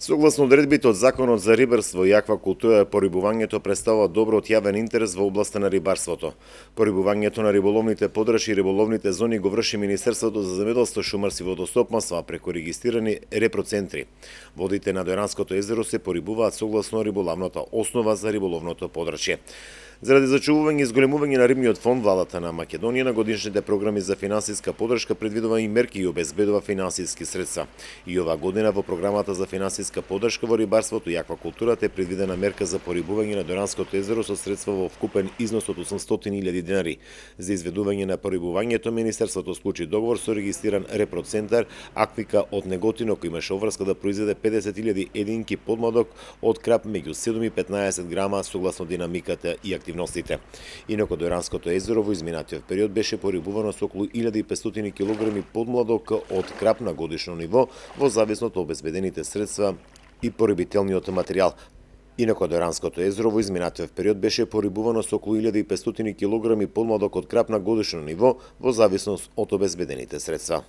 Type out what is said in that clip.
Согласно одредбите од Законот за рибарство и аквакултура, порибувањето представува добро од јавен интерес во областа на рибарството. Порибувањето на риболовните подрши и риболовните зони го врши Министерството за земјоделство, шумарство и водостопанство преку регистрирани репроцентри. Водите на Дојранското езеро се порибуваат согласно риболовната основа за риболовното подрачје. Заради зачувување и зголемување на рибниот фонд, владата на Македонија на годишните програми за финансиска подршка предвидува и мерки и обезбедува финансиски средства. И оваа година во програмата за финансиска подршка во рибарството и аквакултурата е предвидена мерка за порибување на Дојранското езеро со средства во вкупен износ од 800.000 денари. За изведување на порибувањето Министерството склучи договор со регистриран репроцентар Аквика од Неготино, кој имаше обврска да произведе 50.000 единки подмладок од крап меѓу 7 и 15 грама согласно динамиката и активностите. Инаку Дојранското езеро во изминатиот период беше порибувано со околу 1500 кг подмладок од крап на годишно ниво во зависност од обезбедените средства и порибителниот материјал. Инаку Дојранското езеро во изминатиот период беше порибувано со околу 1500 кг подмладок од крап на годишно ниво во зависност од обезбедените средства.